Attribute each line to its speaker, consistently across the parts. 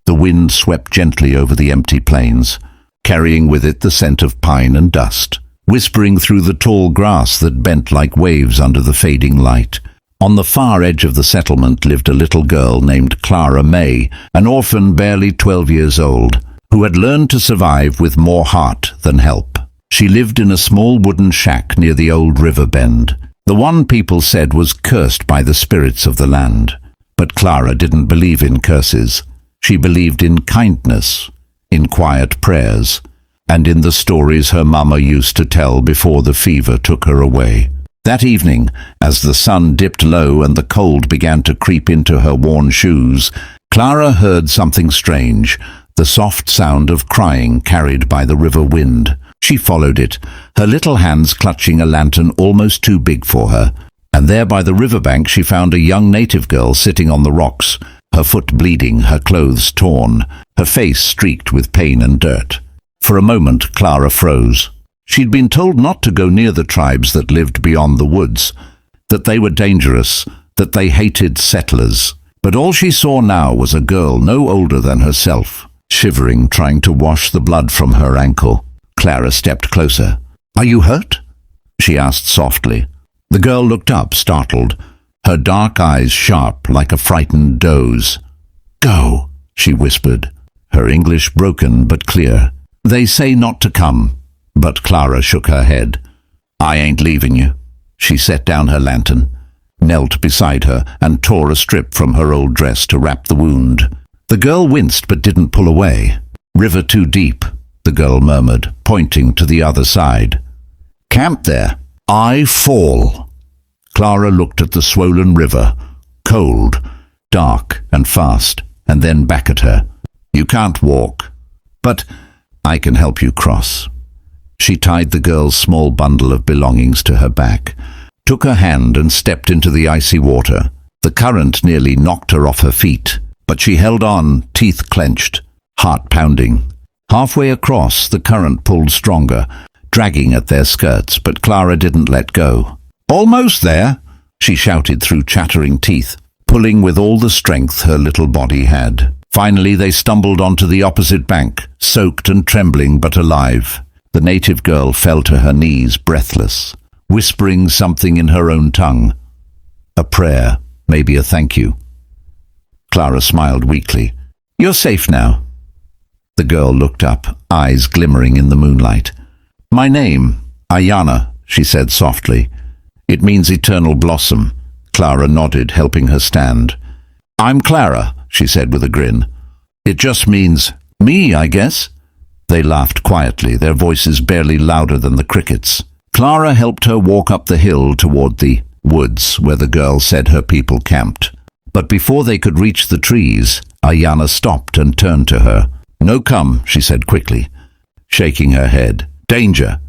Speaker 1: The wind swept gently over the empty plains, carrying with it the scent of pine and dust, whispering through the tall grass that bent like waves under the fading light. On the far edge of the settlement lived a little girl named Clara Mae, an orphan barely 12 years old, who had learned to survive with more heart than help. She lived in a small wooden shack near the old river bend, the one people said was cursed by the spirits of the land. But Clara didn't believe in curses. She believed in kindness, in quiet prayers, and in the stories her mama used to tell before the fever took her away. That evening, as the sun dipped low and the cold began to creep into her worn shoes, Clara heard something strange, the soft sound of crying carried by the river wind. She followed it, her little hands clutching a lantern almost too big for her, and there by the riverbank she found a young native girl sitting on the rocks, her foot bleeding, her clothes torn, her face streaked with pain and dirt. For a moment Clara froze. She'd been told not to go near the tribes that lived beyond the woods, that they were dangerous, that they hated settlers. But all she saw now was a girl no older than herself, shivering, trying to wash the blood from her ankle. Clara stepped closer. "Are you hurt?" she asked softly. The girl looked up, startled, her dark eyes sharp like a frightened doe's. "Go," she whispered, her English broken but clear. "They say not to come." But Clara shook her head. "I ain't leaving you." She set down her lantern, knelt beside her, and tore a strip from her old dress to wrap the wound. The girl winced but didn't pull away. "River too deep," the girl murmured, pointing to the other side. "Camp there. I fall." Clara looked at the swollen river, cold, dark and fast, and then back at her. "You can't walk, but I can help you cross." She tied the girl's small bundle of belongings to her back, took her hand and stepped into the icy water. The current nearly knocked her off her feet, but she held on, teeth clenched, heart pounding. Halfway across, the current pulled stronger, dragging at their skirts, but Clara didn't let go. "Almost there," she shouted through chattering teeth, pulling with all the strength her little body had. Finally they stumbled onto the opposite bank, soaked and trembling but alive. The native girl fell to her knees, breathless, whispering something in her own tongue. A prayer, maybe a thank you. Clara smiled weakly. "You're safe now." The girl looked up, eyes glimmering in the moonlight. "My name, Ayana," she said softly. "It means eternal blossom." Clara nodded, helping her stand. "I'm Clara," she said with a grin. "It just means me, I guess." They laughed quietly, their voices barely louder than the crickets. Clara helped her walk up the hill toward the woods where the girl said her people camped. But before they could reach the trees, Ayana stopped and turned to her. "No come," she said quickly, shaking her head. "Danger."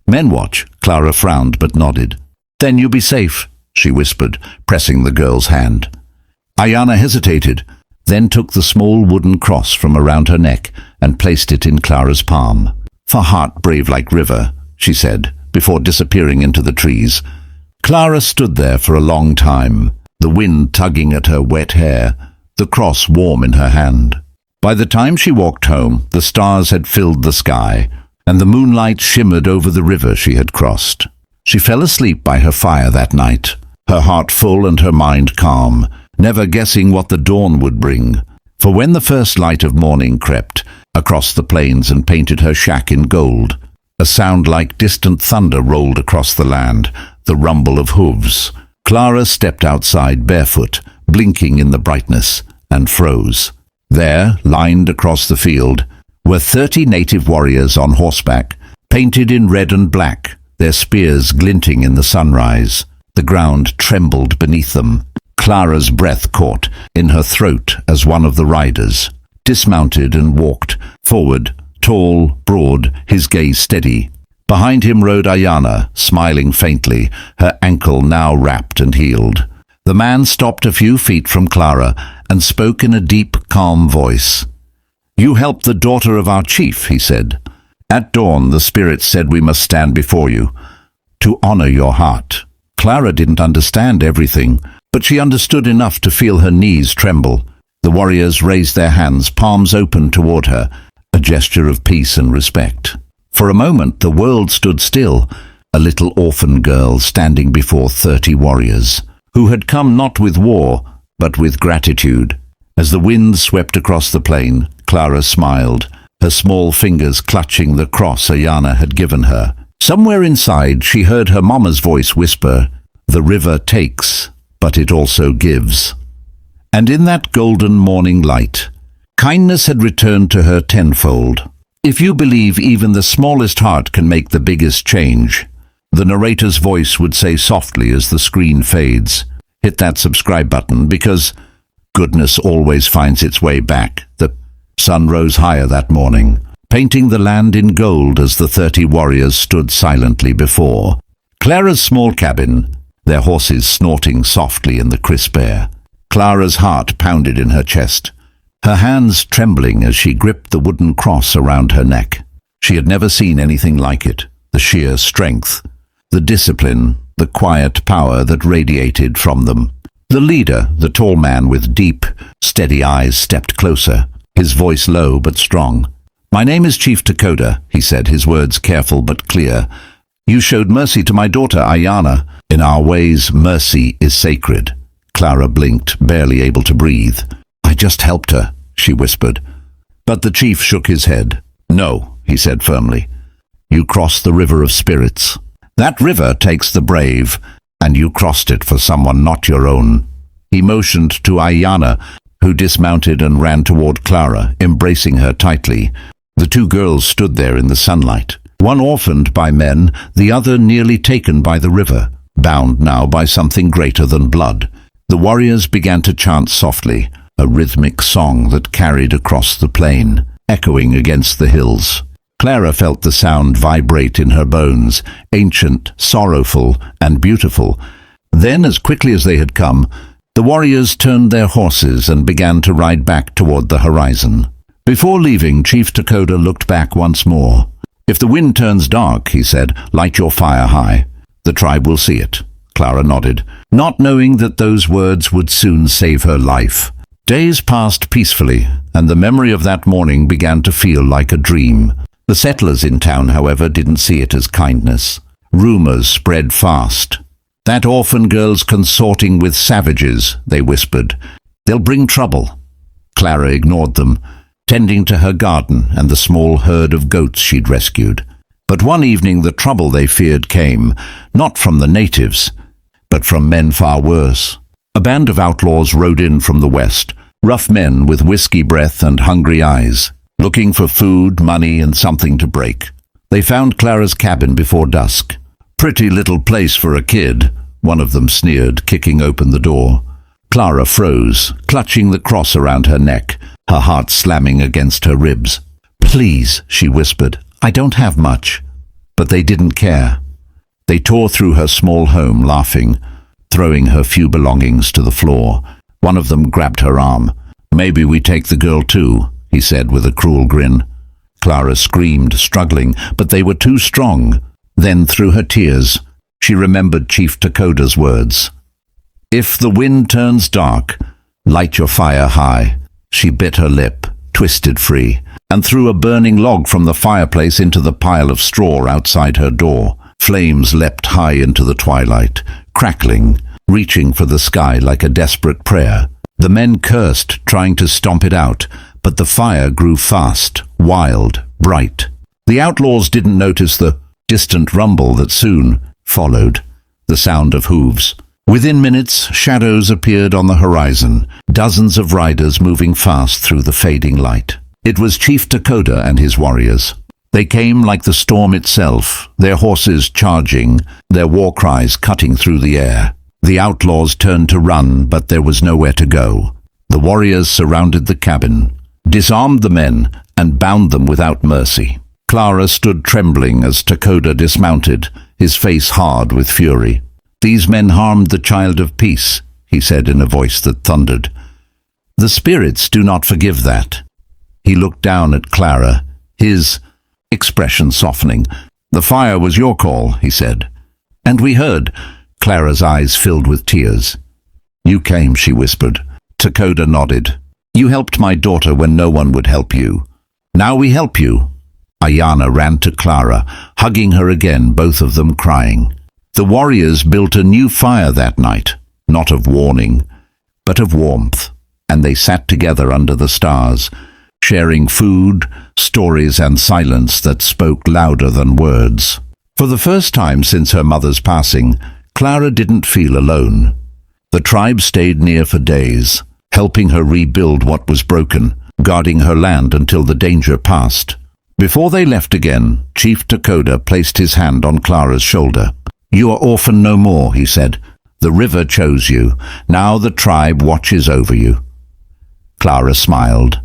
Speaker 1: "Men watch." Clara frowned but nodded. "Then you be safe," she whispered, pressing the girl's hand. Ayana hesitated, then took the small wooden cross from around her neck and placed it in Clara's palm. "For heart brave like river," she said, before disappearing into the trees. Clara stood there for a long time, the wind tugging at her wet hair, the cross warm in her hand. By the time she walked home, the stars had filled the sky, and the moonlight shimmered over the river she had crossed. She fell asleep by her fire that night, her heart full and her mind calm, never guessing what the dawn would bring. For when the first light of morning crept across the plains and painted her shack in gold, a sound like distant thunder rolled across the land, the rumble of hooves. Clara stepped outside barefoot, blinking in the brightness, and froze. There, lined across the field, were 30 native warriors on horseback, painted in red and black, their spears glinting in the sunrise. The ground trembled beneath them. Clara's breath caught in her throat as one of the riders dismounted and walked forward, tall, broad, his gaze steady. Behind him rode Ayana, smiling faintly, her ankle now wrapped and healed. The man stopped a few feet from Clara and spoke in a deep, calm voice. "You helped the daughter of our chief," he said. "At dawn the spirits said we must stand before you, to honor your heart." Clara didn't understand everything, but she understood enough to feel her knees tremble. The warriors raised their hands, palms open toward her, a gesture of peace and respect. For a moment the world stood still, a little orphan girl standing before 30 warriors, who had come not with war, but with gratitude. As the wind swept across the plain, Clara smiled, her small fingers clutching the cross Ayana had given her. Somewhere inside she heard her mama's voice whisper, "The river takes, but it also gives." And in that golden morning light, kindness had returned to her tenfold. If you believe even the smallest heart can make the biggest change, the narrator's voice would say softly as the screen fades, hit that subscribe button, because goodness always finds its way back. The sun rose higher that morning, painting the land in gold as the 30 warriors stood silently before Clara's small cabin, their horses snorting softly in the crisp air. Clara's heart pounded in her chest, her hands trembling as she gripped the wooden cross around her neck. She had never seen anything like it, the sheer strength, the discipline, the quiet power that radiated from them. The leader, the tall man with deep, steady eyes, stepped closer, his voice low but strong. "My name is Chief Dakota," he said, his words careful but clear. "You showed mercy to my daughter, Ayana. In our ways, mercy is sacred." Clara blinked, barely able to breathe. "I just helped her," she whispered. But the chief shook his head. "No," he said firmly. "You crossed the river of spirits. That river takes the brave, and you crossed it for someone not your own." He motioned to Ayana, who dismounted and ran toward Clara, embracing her tightly. The two girls stood there in the sunlight, one orphaned by men, the other nearly taken by the river, bound now by something greater than blood. The warriors began to chant softly, a rhythmic song that carried across the plain, echoing against the hills. Clara felt the sound vibrate in her bones, ancient, sorrowful, and beautiful. Then, as quickly as they had come, the warriors turned their horses and began to ride back toward the horizon. Before leaving, Chief Dakota looked back once more. "If the wind turns dark," he said, "light your fire high. The tribe will see it." Clara nodded, not knowing that those words would soon save her life. Days passed peacefully, and the memory of that morning began to feel like a dream. The settlers in town, however, didn't see it as kindness. Rumors spread fast. "That orphan girl's consorting with savages," they whispered. "They'll bring trouble." Clara ignored them, tending to her garden and the small herd of goats she'd rescued. But one evening the trouble they feared came, not from the natives, but from men far worse. A band of outlaws rode in from the west, rough men with whiskey breath and hungry eyes, looking for food, money, and something to break. They found Clara's cabin before dusk. "Pretty little place for a kid," one of them sneered, kicking open the door. Clara froze, clutching the cross around her neck, her heart slamming against her ribs. "Please," she whispered, "I don't have much." But they didn't care. They tore through her small home, laughing, throwing her few belongings to the floor. One of them grabbed her arm. "Maybe we take the girl too," he said with a cruel grin. Clara screamed, struggling, but they were too strong. Then, through her tears, she remembered Chief Dakota's words. "If the wind turns dark, light your fire high." She bit her lip, twisted free, and threw a burning log from the fireplace into the pile of straw outside her door. Flames leapt high into the twilight, crackling, reaching for the sky like a desperate prayer. The men cursed, trying to stomp it out, but the fire grew fast, wild, bright. The outlaws didn't notice the distant rumble that soon followed, the sound of hooves. Within minutes, shadows appeared on the horizon, dozens of riders moving fast through the fading light. It was Chief Dakota and his warriors. They came like the storm itself, their horses charging, their war cries cutting through the air. The outlaws turned to run, but there was nowhere to go. The warriors surrounded the cabin, disarmed the men, and bound them without mercy. Clara stood trembling as Dakota dismounted, his face hard with fury. "These men harmed the child of peace," he said in a voice that thundered. "The spirits do not forgive that." He looked down at Clara, his expression softening. "The fire was your call," he said. "And we heard." Clara's eyes filled with tears. "You came," she whispered. Dakota nodded. You helped my daughter when no one would help you. Now we help you." Ayana ran to Clara, hugging her again, both of them crying. The warriors built a new fire that night, not of warning, but of warmth, and they sat together under the stars, sharing food, stories, and silence that spoke louder than words. For the first time since her mother's passing, Clara didn't feel alone. The tribe stayed near for days, helping her rebuild what was broken, guarding her land until the danger passed. Before they left again, Chief Takoda placed his hand on Clara's shoulder. "You are orphan no more," he said. "The river chose you. Now the tribe watches over you." Clara smiled,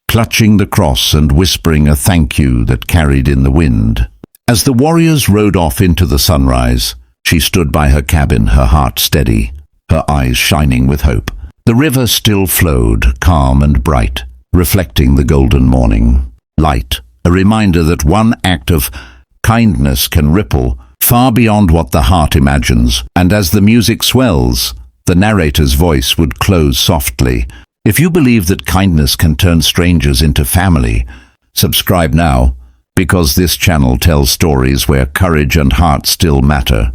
Speaker 1: clutching the cross and whispering a thank you that carried in the wind. As the warriors rode off into the sunrise, she stood by her cabin, her heart steady, her eyes shining with hope. The river still flowed, calm and bright, reflecting the golden morning light, a reminder that one act of kindness can ripple far beyond what the heart imagines. And as the music swells, the narrator's voice would close softly. If you believe that kindness can turn strangers into family, subscribe now, because this channel tells stories where courage and heart still matter.